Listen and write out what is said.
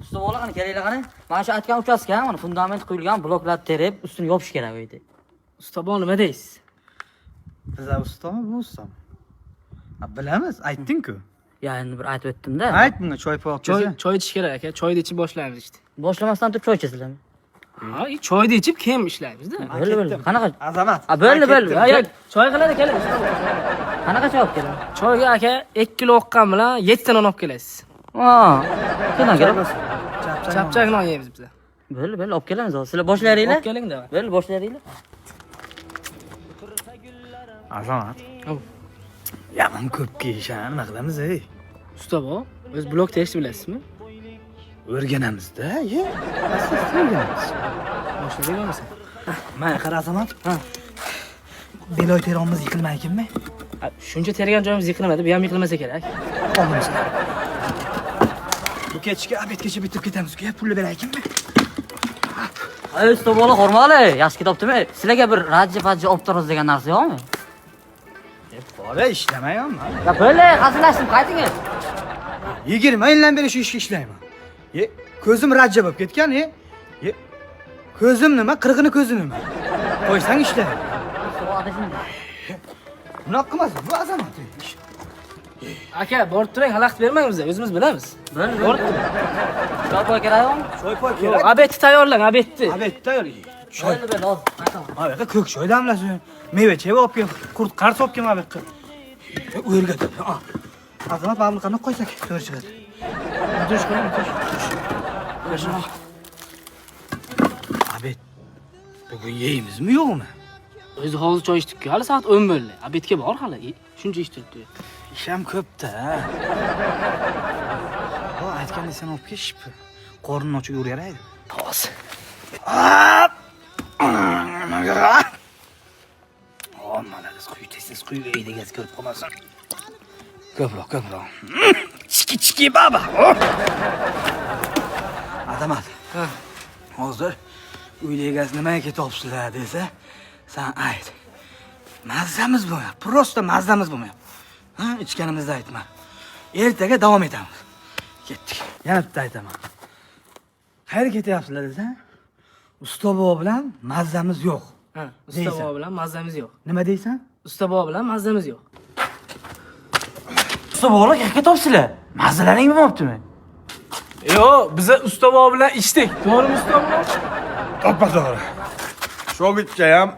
Usta bo'la qani kelinglar qani. Mana shu aytgan uchastka, mana fundament quyilgan bloklarni terib, ustini yopish kerak edi. Usta bo'l, nima deysiz? Biza ustami, bu ustami? Bilamiz, aytding-ku. Ya endi bir aytib o'tdim-da. Ayt bunga choy po'yib kelsa. Choy ichish kerak aka. Choyni ichib boshlaymiz işte. Boshlamasdan turib choy ichasizlarmi? Ha, choyni ichib keyin ishlaymiz-da. Bo'ldi. Qanaqa? Azamat. Bo'ldi. Ya, choy qiladi keling. Qanaqa javob keladi? Choyga aka 2 kilo oqqan bilan 7 ta non olib kelasiz. Ha, qana kerak? Chapchak non yeymiz biz. Bo'ldi, olib kelamiz. Sizlar boshlaringlar. Olib keling-da. Bo'ldi, boshlaringlar. Azamat. Yaqin ko'pga ishani nima qilamiz, ey? Usta bo'l, o'z blok terishni bilasizmi? O'rganamiz-da, ye. Asosiy o'rganamiz. Boshladik bo'lmasa. Mana qara Azamat. Beloy teramiz yiqilmaykinmi? Shuncha tergan joyimiz yiqilmadi, bu ham yiqilmasa kerak. Olamiz. Bu kechga obedgacha bitirib ketamiz-ku, pulni beraykinmi? Ay, usta bo'la hormali. Yaxshi kitobdimi? Sizlarga bir rajja-fajja olib turamiz degan narsa yo'qmi? Bola ishlamayapman. Ya bo'ldi, hazillashdim, qaytingiz. 20 yildan beri shu ishga ishlayman. Ko'zim rajja bo'lib ketgan, ko'zim nima, qirg'ini ko'zi nima? Qo'ysang ishlaydi. Bunaqa qilmasin, bu Azamat. Aka, borib turing, xalaqit bermang bizga, o'zimiz bilamiz. Bo'ldi. Borib turing. Choy qo'y kerakmi? Choy poy Yo'q, kerak. obedni tayyorlang, obedni. Obed tayyor. Choy. Bo'ldi, hozir. Qaytaman. Ha, yo'q, ko'k choy damlasin. Meva cheva olib kel, qurt qarz olib kelma bu yoqqa. O'rgat. Azamat babni qana qo'ysak, to'g'ri chiqadi. O'tish qo'ying, o'tish. Obed. Bugun yeymizmi, yo'qmi? O'zi hozir choy ichdik-ku, hali soat 10 bo'ldi. Obedga bor hali. Shuncha ish turibdi. Isham ko'p-da. Ha, aytganda sen olib kelishib, qornini ochib yuraveraydi. To'g'ri. Mana biz quyi tez quyi edigasi ko'rib qolmasin. Ko'proq. Chiki baba. Azamat. Ha. Hozir uyli egasi nimaga ketibsizlar desa, sen ayt. Mazzamiz bo'lmayapti. Prosta mazzamiz bo'lmayapti. Ha, ichganimizni aytma. Ertaga davom etamiz. Ketdik. Yana bitta aytaman. Qayerga ketyapsizlar desa, usta bobo bilan mazzamiz yo'q. Ha, usta bobo bilan mazzamiz yo'q. Nima deysan? Usta bobo bilan mazzamiz yo'q. Usta bo'la qayerga topsizlar? Mazalaring bo'lmabdimi? Yo'q, biz usta bobo bilan ichdik. To'g'rimi usta bobo? To'g'ri. Shogirtga ham